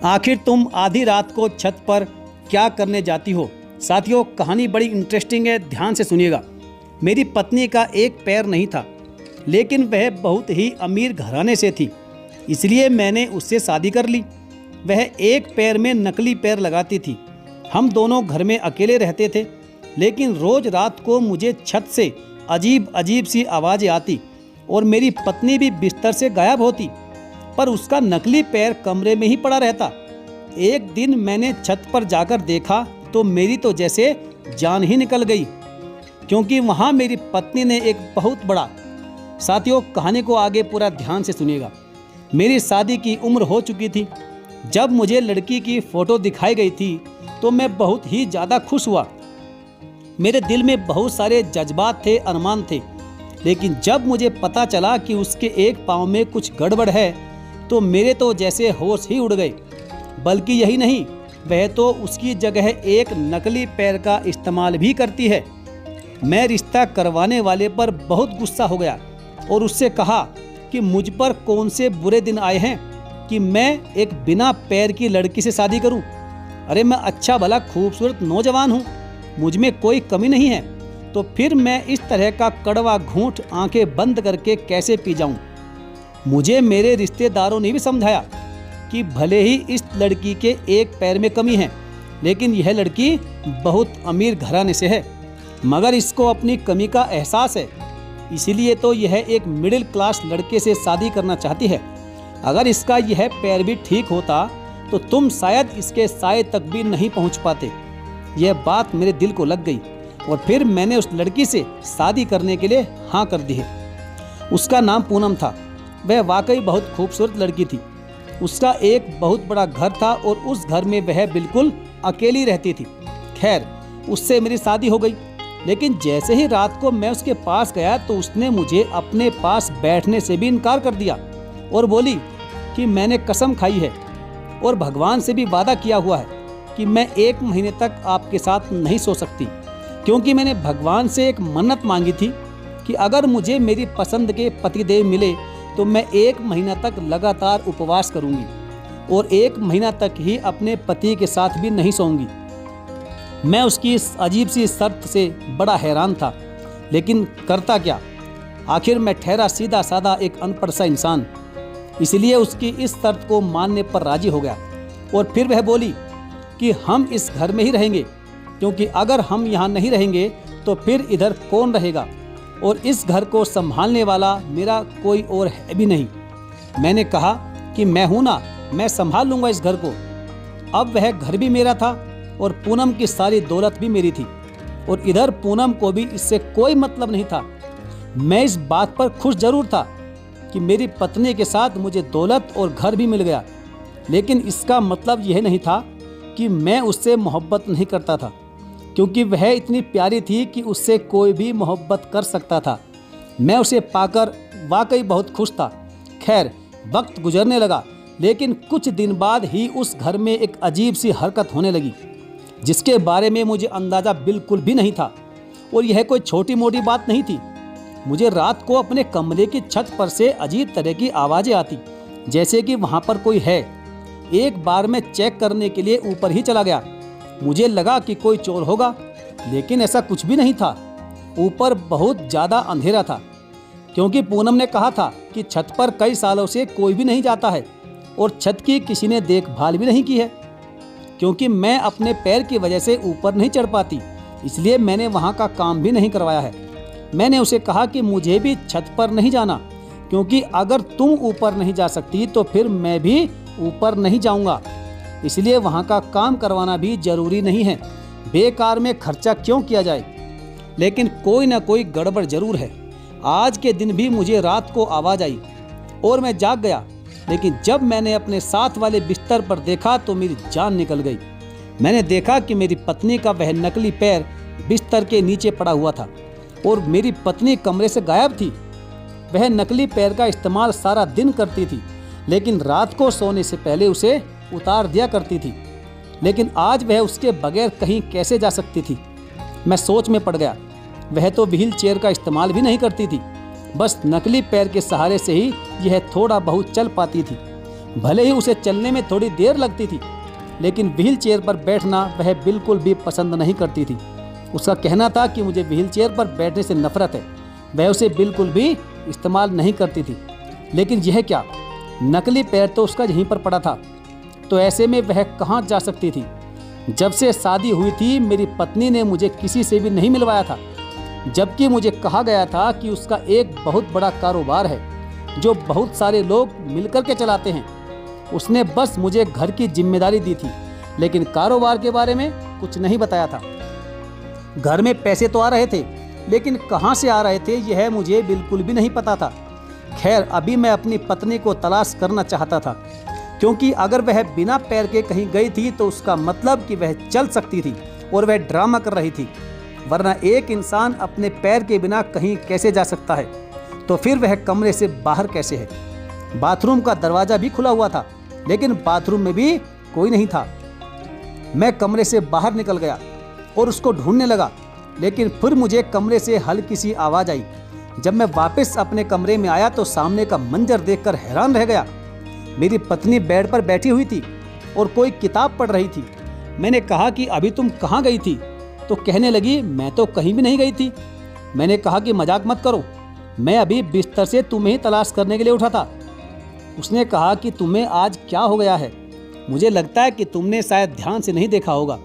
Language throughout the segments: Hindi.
आखिर तुम आधी रात को छत पर क्या करने जाती हो? साथियों, कहानी बड़ी इंटरेस्टिंग है, ध्यान से सुनिएगा। मेरी पत्नी का एक पैर नहीं था, लेकिन वह बहुत ही अमीर घराने से थी, इसलिए मैंने उससे शादी कर ली। वह एक पैर में नकली पैर लगाती थी। हम दोनों घर में अकेले रहते थे, लेकिन रोज़ रात को मुझे छत से अजीब अजीब सी आवाज़ें आती और मेरी पत्नी भी बिस्तर से गायब होती, पर उसका नकली पैर कमरे में ही पड़ा रहता। एक दिन मैंने छत पर जाकर देखा तो मेरी तो जैसे जान ही निकल गई, क्योंकि वहाँ मेरी पत्नी ने एक बहुत बड़ा, साथियों कहानी को आगे पूरा ध्यान से सुनिएगा। मेरी शादी की उम्र हो चुकी थी। जब मुझे लड़की की फ़ोटो दिखाई गई थी तो मैं बहुत ही ज़्यादा खुश हुआ। मेरे दिल में बहुत सारे जज्बात थे, अरमान थे, लेकिन जब मुझे पता चला कि उसके एक पाँव में कुछ गड़बड़ है तो मेरे तो जैसे होश ही उड़ गए। बल्कि यही नहीं, वह तो उसकी जगह एक नकली पैर का इस्तेमाल भी करती है। मैं रिश्ता करवाने वाले पर बहुत गुस्सा हो गया और उससे कहा कि मुझ पर कौन से बुरे दिन आए हैं कि मैं एक बिना पैर की लड़की से शादी करूं। अरे मैं अच्छा भला खूबसूरत नौजवान हूं, मुझ में कोई कमी नहीं है, तो फिर मैं इस तरह का कड़वा घूंट आंखें बंद करके कैसे पी जाऊं। मुझे मेरे रिश्तेदारों ने भी समझाया कि भले ही इस लड़की के एक पैर में कमी है, लेकिन यह लड़की बहुत अमीर घराने से है, मगर इसको अपनी कमी का एहसास है, इसीलिए तो यह एक मिडिल क्लास लड़के से शादी करना चाहती है। अगर इसका यह पैर भी ठीक होता तो तुम शायद इसके साए तक भी नहीं पहुंच पाते। यह बात मेरे दिल को लग गई और फिर मैंने उस लड़की से शादी करने के लिए हाँ कर दी है। उसका नाम पूनम था। वह वाकई बहुत खूबसूरत लड़की थी। उसका एक बहुत बड़ा घर था और उस घर में वह बिल्कुल अकेली रहती थी। खैर, उससे मेरी शादी हो गई, लेकिन जैसे ही रात को मैं उसके पास गया तो उसने मुझे अपने पास बैठने से भी इनकार कर दिया और बोली कि मैंने कसम खाई है और भगवान से भी वादा किया हुआ है कि मैं 1 महीने तक आपके साथ नहीं सो सकती, क्योंकि मैंने भगवान से एक मन्नत मांगी थी कि अगर मुझे मेरी पसंद के पतिदेव मिले तो मैं 1 महीना तक लगातार उपवास करूंगी और 1 महीना तक ही अपने पति के साथ भी नहीं सोऊंगी। मैं उसकी इस अजीब सी शर्त से बड़ा हैरान था, लेकिन करता क्या। आखिर मैं ठहरा सीधा साधा एक अनपढ़ सा इंसान, इसलिए उसकी इस शर्त को मानने पर राजी हो गया। और फिर वह बोली कि हम इस घर में ही रहेंगे, क्योंकि अगर हम यहाँ नहीं रहेंगे तो फिर इधर कौन रहेगा, और इस घर को संभालने वाला मेरा कोई और है भी नहीं। मैंने कहा कि मैं हूं ना, मैं संभाल लूँगा इस घर को। अब वह घर भी मेरा था और पूनम की सारी दौलत भी मेरी थी, और इधर पूनम को भी इससे कोई मतलब नहीं था। मैं इस बात पर खुश जरूर था कि मेरी पत्नी के साथ मुझे दौलत और घर भी मिल गया, लेकिन इसका मतलब यह नहीं था कि मैं उससे मोहब्बत नहीं करता था, क्योंकि वह इतनी प्यारी थी कि उससे कोई भी मोहब्बत कर सकता था। मैं उसे पाकर वाकई बहुत खुश था। खैर, वक्त गुजरने लगा, लेकिन कुछ दिन बाद ही उस घर में एक अजीब सी हरकत होने लगी, जिसके बारे में मुझे अंदाज़ा बिल्कुल भी नहीं था। और यह कोई छोटी मोटी बात नहीं थी। मुझे रात को अपने कमरे की छत पर से अजीब तरह की आवाज़ें आती, जैसे कि वहाँ पर कोई है। एक बार मैं चेक करने के लिए ऊपर ही चला गया। मुझे लगा कि कोई चोर होगा, लेकिन ऐसा कुछ भी नहीं था। ऊपर बहुत ज़्यादा अंधेरा था, क्योंकि पूनम ने कहा था कि छत पर कई सालों से कोई भी नहीं जाता है और छत की किसी ने देखभाल भी नहीं की है। क्योंकि मैं अपने पैर की वजह से ऊपर नहीं चढ़ पाती, इसलिए मैंने वहाँ का काम भी नहीं करवाया है। मैंने उसे कहा कि मुझे भी छत पर नहीं जाना, क्योंकि अगर तुम ऊपर नहीं जा सकती तो फिर मैं भी ऊपर नहीं जाऊँगा, इसलिए वहाँ का काम करवाना भी जरूरी नहीं है। बेकार में खर्चा क्यों किया जाए। लेकिन कोई ना कोई गड़बड़ जरूर है। आज के दिन भी मुझे रात को आवाज़ आई और मैं जाग गया, लेकिन जब मैंने अपने साथ वाले बिस्तर पर देखा तो मेरी जान निकल गई। मैंने देखा कि मेरी पत्नी का वह नकली पैर बिस्तर के नीचे पड़ा हुआ था और मेरी पत्नी कमरे से गायब थी। वह नकली पैर का इस्तेमाल सारा दिन करती थी, लेकिन रात को सोने से पहले उसे उतार दिया करती थी। लेकिन आज वह उसके बगैर कहीं कैसे जा सकती थी। मैं सोच में पड़ गया। वह तो व्हील चेयर का इस्तेमाल भी नहीं करती थी, बस नकली पैर के सहारे से ही यह थोड़ा बहुत चल पाती थी। भले ही उसे चलने में थोड़ी देर लगती थी, लेकिन व्हील चेयर पर बैठना वह बिल्कुल भी पसंद नहीं करती थी। उसका कहना था कि मुझे व्हील चेयर पर बैठने से नफरत है। वह उसे बिल्कुल भी इस्तेमाल नहीं करती थी। लेकिन यह क्या, नकली पैर तो उसका यहीं पर पड़ा था, तो ऐसे में वह कहाँ जा सकती थी। जब से शादी हुई थी मेरी पत्नी ने मुझे किसी से भी नहीं मिलवाया था, जबकि मुझे कहा गया था कि उसका एक बहुत बड़ा कारोबार है जो बहुत सारे लोग मिलकर के चलाते हैं। उसने बस मुझे घर की जिम्मेदारी दी थी, लेकिन कारोबार के बारे में कुछ नहीं बताया था। घर में पैसे तो आ रहे थे, लेकिन कहाँ से आ रहे थे यह मुझे बिल्कुल भी नहीं पता था। खैर, अभी मैं अपनी पत्नी को तलाश करना चाहता था, क्योंकि अगर वह बिना पैर के कहीं गई थी तो उसका मतलब कि वह चल सकती थी और वह ड्रामा कर रही थी। वरना एक इंसान अपने पैर के बिना कहीं कैसे जा सकता है, तो फिर वह कमरे से बाहर कैसे है। बाथरूम का दरवाज़ा भी खुला हुआ था, लेकिन बाथरूम में भी कोई नहीं था। मैं कमरे से बाहर निकल गया और उसको ढूंढने लगा, लेकिन फिर मुझे कमरे से हल्की सी आवाज़ आई। जब मैं वापस अपने कमरे में आया तो सामने का मंजर देखकर हैरान रह गया। मेरी पत्नी बेड पर बैठी हुई थी और कोई किताब पढ़ रही थी। मैंने कहा कि अभी तुम कहाँ गई थी, तो कहने लगी मैं तो कहीं भी नहीं गई थी। मैंने कहा कि मजाक मत करो, मैं अभी बिस्तर से तुम्हें ही तलाश करने के लिए उठा था। उसने कहा कि तुम्हें आज क्या हो गया है, मुझे लगता है कि तुमने शायद ध्यान से नहीं देखा होगा।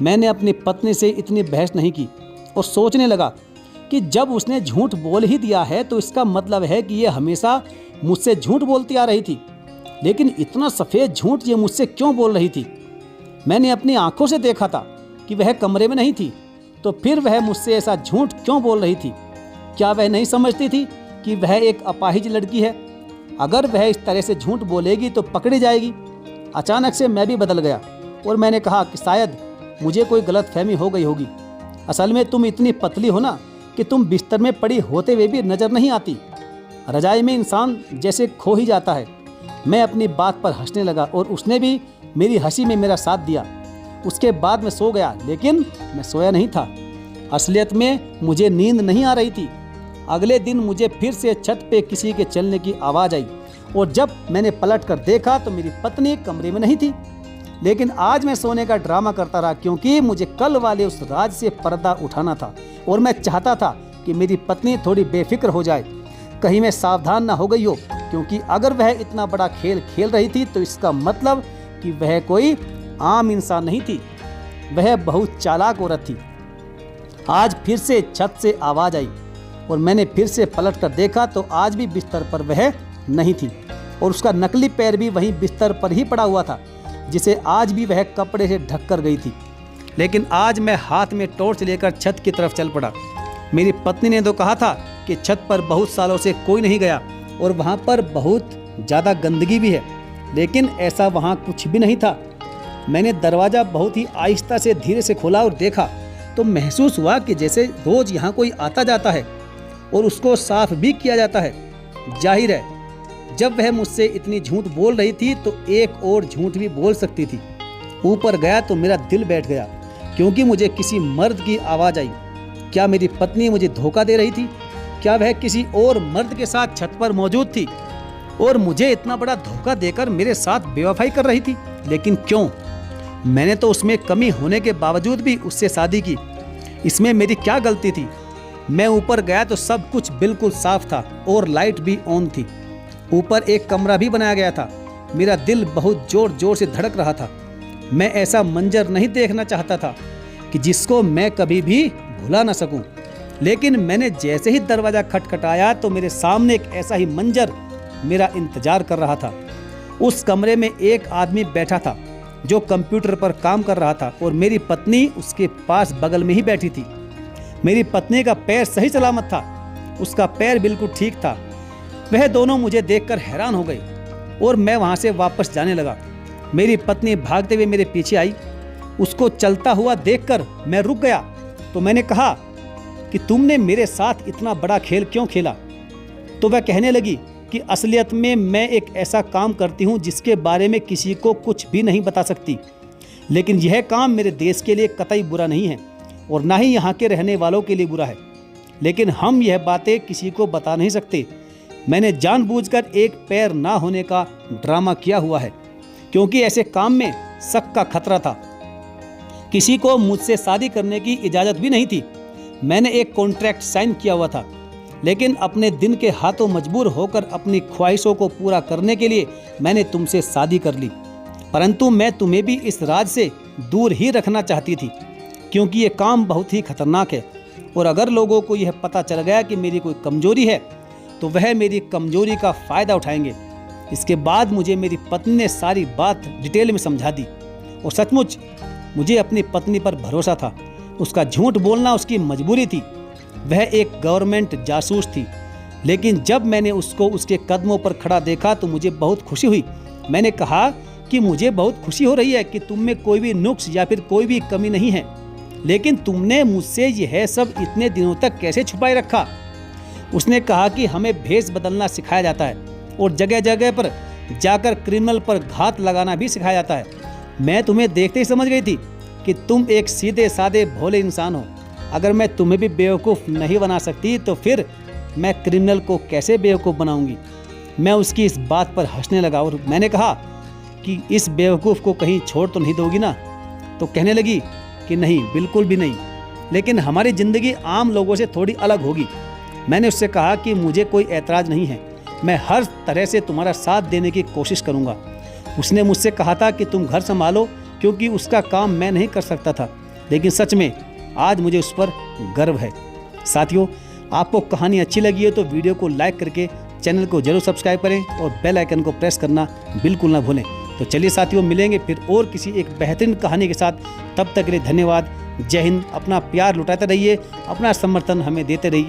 मैंने अपनी पत्नी से इतनी बहस नहीं की और सोचने लगा कि जब उसने झूठ बोल ही दिया है तो इसका मतलब है कि ये हमेशा मुझसे झूठ बोलती आ रही थी। लेकिन इतना सफ़ेद झूठ ये मुझसे क्यों बोल रही थी? मैंने अपनी आंखों से देखा था कि वह कमरे में नहीं थी, तो फिर वह मुझसे ऐसा झूठ क्यों बोल रही थी? क्या वह नहीं समझती थी कि वह एक अपाहिज लड़की है? अगर वह इस तरह से झूठ बोलेगी तो पकड़ी जाएगी। अचानक से मैं भी बदल गया और मैंने कहा कि शायद मुझे कोई गलतफहमी हो गई होगी। असल में तुम इतनी पतली हो ना कि तुम बिस्तर में पड़ी होते हुए भी नज़र नहीं आती। रजाई में इंसान जैसे खो ही जाता है। मैं अपनी बात पर हंसने लगा और उसने भी मेरी हंसी में मेरा साथ दिया। उसके बाद मैं सो गया, लेकिन मैं सोया नहीं था। असलियत में मुझे नींद नहीं आ रही थी। अगले दिन मुझे फिर से छत पे किसी के चलने की आवाज़ आई और जब मैंने पलट कर देखा तो मेरी पत्नी कमरे में नहीं थी। लेकिन आज मैं सोने का ड्रामा करता रहा, क्योंकि मुझे कल वाले उस राज से पर्दा उठाना था और मैं चाहता था कि मेरी पत्नी थोड़ी बेफिक्र हो जाए, कहीं मैं सावधान ना हो गई हो। क्योंकि अगर वह इतना बड़ा खेल खेल रही थी तो इसका मतलब कि वह कोई आम इंसान नहीं थी, वह बहुत चालाक औरत थी। आज फिर से छत से आवाज़ आई और मैंने फिर से पलट कर देखा तो आज भी बिस्तर पर वह नहीं थी और उसका नकली पैर भी वहीं बिस्तर पर ही पड़ा हुआ था, जिसे आज भी वह कपड़े से ढक कर गई थी। लेकिन आज मैं हाथ में टॉर्च लेकर छत की तरफ चल पड़ा। मेरी पत्नी ने तो कहा था कि छत पर बहुत सालों से कोई नहीं गया और वहाँ पर बहुत ज़्यादा गंदगी भी है, लेकिन ऐसा वहाँ कुछ भी नहीं था। मैंने दरवाज़ा बहुत ही आहिस्ता से धीरे से खोला और देखा तो महसूस हुआ कि जैसे रोज़ यहाँ कोई आता जाता है और उसको साफ भी किया जाता है। जाहिर है जब वह मुझसे इतनी झूठ बोल रही थी तो एक और झूठ भी बोल सकती थी। ऊपर गया तो मेरा दिल बैठ गया, क्योंकि मुझे किसी मर्द की आवाज़ आई। क्या मेरी पत्नी मुझे धोखा दे रही थी? क्या वह किसी और मर्द के साथ छत पर मौजूद थी और मुझे इतना बड़ा धोखा देकर मेरे साथ बेवफाई कर रही थी? लेकिन क्यों? मैंने तो उसमें कमी होने के बावजूद भी उससे शादी की। इसमें मेरी क्या गलती थी? मैं ऊपर गया तो सब कुछ बिल्कुल साफ था और लाइट भी ऑन थी। ऊपर एक कमरा भी बनाया गया था। मेरा दिल बहुत जोर जोर से धड़क रहा था। मैं ऐसा मंजर नहीं देखना चाहता था कि जिसको मैं कभी भी भुला ना सकूं। लेकिन मैंने जैसे ही दरवाज़ा खटखटाया तो मेरे सामने एक ऐसा ही मंजर मेरा इंतजार कर रहा था। उस कमरे में एक आदमी बैठा था जो कंप्यूटर पर काम कर रहा था और मेरी पत्नी उसके पास बगल में ही बैठी थी। मेरी पत्नी का पैर सही सलामत था, उसका पैर बिल्कुल ठीक था। वह दोनों मुझे देखकर हैरान हो गई और मैं वहाँ से वापस जाने लगा। मेरी पत्नी भागते हुए मेरे पीछे आई। उसको चलता हुआ देखकर मैं रुक गया तो मैंने कहा कि तुमने मेरे साथ इतना बड़ा खेल क्यों खेला? तो वह कहने लगी कि असलियत में मैं एक ऐसा काम करती हूँ जिसके बारे में किसी को कुछ भी नहीं बता सकती, लेकिन यह काम मेरे देश के लिए कतई बुरा नहीं है और ना ही यहाँ के रहने वालों के लिए बुरा है। लेकिन हम यह बातें किसी को बता नहीं सकते मैंने जानबूझकर एक पैर ना होने का ड्रामा किया हुआ है, क्योंकि ऐसे काम में शक का खतरा था। किसी को मुझसे शादी करने की इजाज़त भी नहीं थी। मैंने एक कॉन्ट्रैक्ट साइन किया हुआ था, लेकिन अपने दिन के हाथों मजबूर होकर अपनी ख्वाहिशों को पूरा करने के लिए मैंने तुमसे शादी कर ली। परंतु मैं तुम्हें भी इस राज से दूर ही रखना चाहती थी, क्योंकि ये काम बहुत ही खतरनाक है और अगर लोगों को यह पता चल गया कि मेरी कोई कमजोरी है तो वह मेरी कमजोरी का फ़ायदा उठाएंगे। इसके बाद मुझे मेरी पत्नी ने सारी बात डिटेल में समझा दी और सचमुच मुझे अपनी पत्नी पर भरोसा था। उसका झूठ बोलना उसकी मजबूरी थी। वह एक गवर्नमेंट जासूस थी, लेकिन जब मैंने उसको उसके कदमों पर खड़ा देखा तो मुझे बहुत खुशी हुई। मैंने कहा कि मुझे बहुत खुशी हो रही है कि तुम में कोई भी नुक्स या फिर कोई भी कमी नहीं है, लेकिन तुमने मुझसे यह सब इतने दिनों तक कैसे छुपाए रखा? उसने कहा कि हमें भेष बदलना सिखाया जाता है और जगह जगह पर जाकर क्रिमिनल पर घात लगाना भी सिखाया जाता है। मैं तुम्हें देखते ही समझ गई थी कि तुम एक सीधे साधे भोले इंसान हो। अगर मैं तुम्हें भी बेवकूफ़ नहीं बना सकती तो फिर मैं क्रिमिनल को कैसे बेवकूफ़ बनाऊंगी? मैं उसकी इस बात पर हंसने लगा और मैंने कहा कि इस बेवकूफ़ को कहीं छोड़ तो नहीं दोगी ना? तो कहने लगी कि नहीं, बिल्कुल भी नहीं, लेकिन हमारी ज़िंदगी आम लोगों से थोड़ी अलग होगी। मैंने उससे कहा कि मुझे कोई ऐतराज़ नहीं है, मैं हर तरह से तुम्हारा साथ देने की कोशिश करूँगा। उसने मुझसे कहा था कि तुम घर संभालो, क्योंकि उसका काम मैं नहीं कर सकता था, लेकिन सच में आज मुझे उस पर गर्व है। साथियों, आपको कहानी अच्छी लगी है तो वीडियो को लाइक करके चैनल को जरूर सब्सक्राइब करें और बेल आइकन को प्रेस करना बिल्कुल ना भूलें। तो चलिए साथियों, मिलेंगे फिर और किसी एक बेहतरीन कहानी के साथ। तब तक के लिए धन्यवाद। जय हिंद। अपना प्यार लुटाते रहिए, अपना समर्थन हमें देते रहिए।